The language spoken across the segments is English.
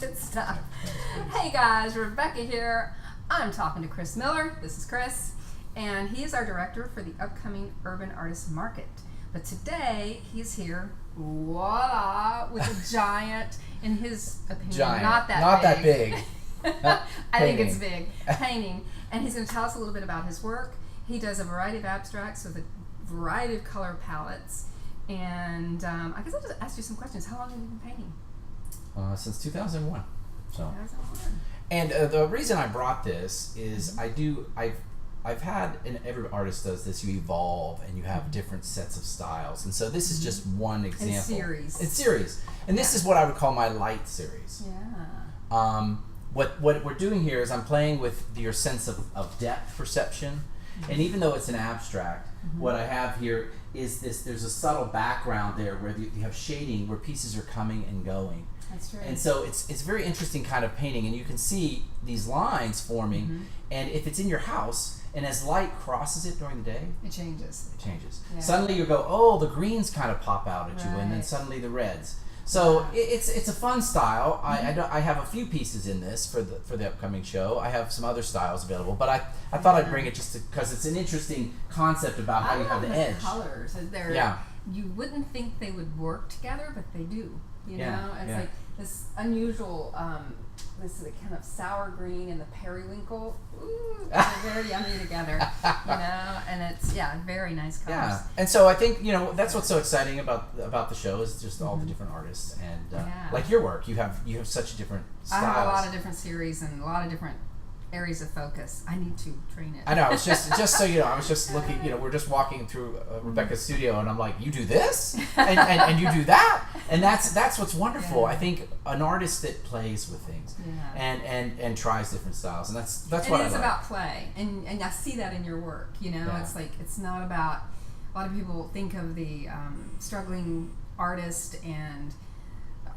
Good stuff. Hey guys, Rebecca here. I'm talking to Chris Miller. This is Chris, and he is our director for the upcoming Urban Artists Market. But today he's here, voila, with a giant, in his opinion, not that big. I think it's big. Painting. And he's going to tell us a little bit about his work. He does a variety of abstracts with a variety of color palettes. And I guess I'll just ask you some questions. How long have you been painting? Since 2001. So. 2001. And the reason I brought this is I've had, and every artist does this, you evolve and you have different sets of styles. And so this is just one example. It's series. And this is what I would call my light series. Yeah. What we're doing here is I'm playing with your sense of depth perception. And even though it's an abstract, what I have here is there's a subtle background there where you have shading where pieces are coming and going. That's true. And so it's very interesting kind of painting, and you can see these lines forming, and if it's in your house, and as light crosses it during the day, it changes. Yeah. Suddenly you go, oh, the greens kind of pop out at you, and then suddenly the reds. So it's a fun style. I have a few pieces in this for the upcoming show. I have some other styles available, but I thought I'd bring it just because it's an interesting concept about how you have the edge. Colors, you wouldn't think they would work together, but they do. You know, it's like this unusual, this kind of sour green and the periwinkle. Ooh, they're very yummy together. You know, and it's very nice colors. Yeah, and so I think that's what's so exciting about the show is just all the different artists and like your work. You have such different styles. I have a lot of different series and a lot of different areas of focus. I need to train it. I know. It's just so you know. I was just looking. We're just walking through Rebecca's studio, and I'm like, you do this, and you do that, and that's what's wonderful. I think an artist that plays with things and tries different styles, and that's what I like. It is about play, and I see that in your work. It's like it's not about. A lot of people think of the struggling artist and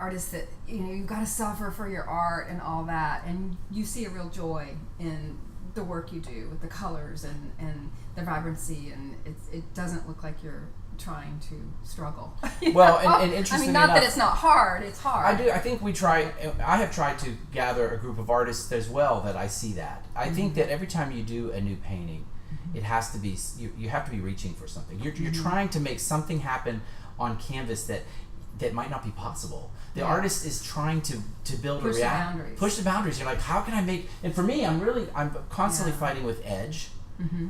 artists that you've got to suffer for your art and all that, and you see a real joy in the work you do with the colors and the vibrancy, and it doesn't look like you're trying to struggle. Well, and interestingly not enough, that it's not hard. It's hard. I think I have tried to gather a group of artists as well that I see that. I think that every time you do a new painting, it has to be you have to be reaching for something. You're trying to make something happen on canvas that might not be possible. The artist is trying to build push push the boundaries. You're like, how can I make? And for me, I'm constantly fighting with edge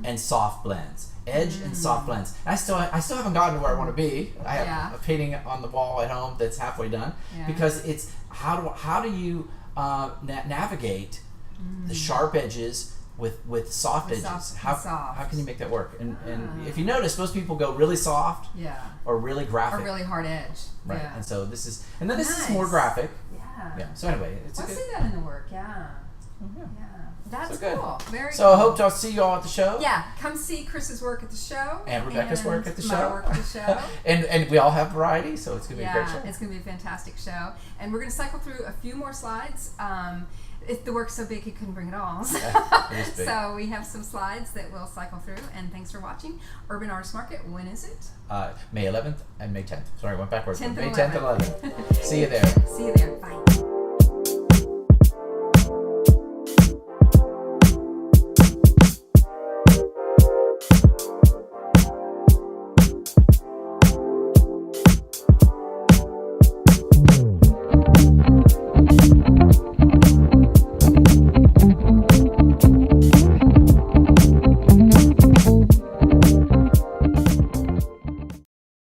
and soft blends, and soft blends. And I still haven't gotten to where I want to be. I have a painting on the wall at home that's halfway done because it's how do you navigate the sharp edges with soft edges. How can you make that work? And if you notice, most people go really soft or really graphic. Or really hard edge. Right. Yeah. And so this is more graphic. Yeah. So anyway, I see that in the work. Yeah. That's so cool. Very so cool. I hope to see you all at the show. Yeah. Come see Chris's work at the show. And Rebecca's work at the show. My work at the show. and we all have variety, so it's going to be a great show. It's going to be a fantastic show. And we're going to cycle through a few more slides. The work's so big he couldn't bring it all. It is big. So we have some slides that we'll cycle through. And thanks for watching. Urban Artists Market, when is it? May 11th and May 10th. Sorry, I went backwards. 10th May and 10th and 11th. See you there. See you there.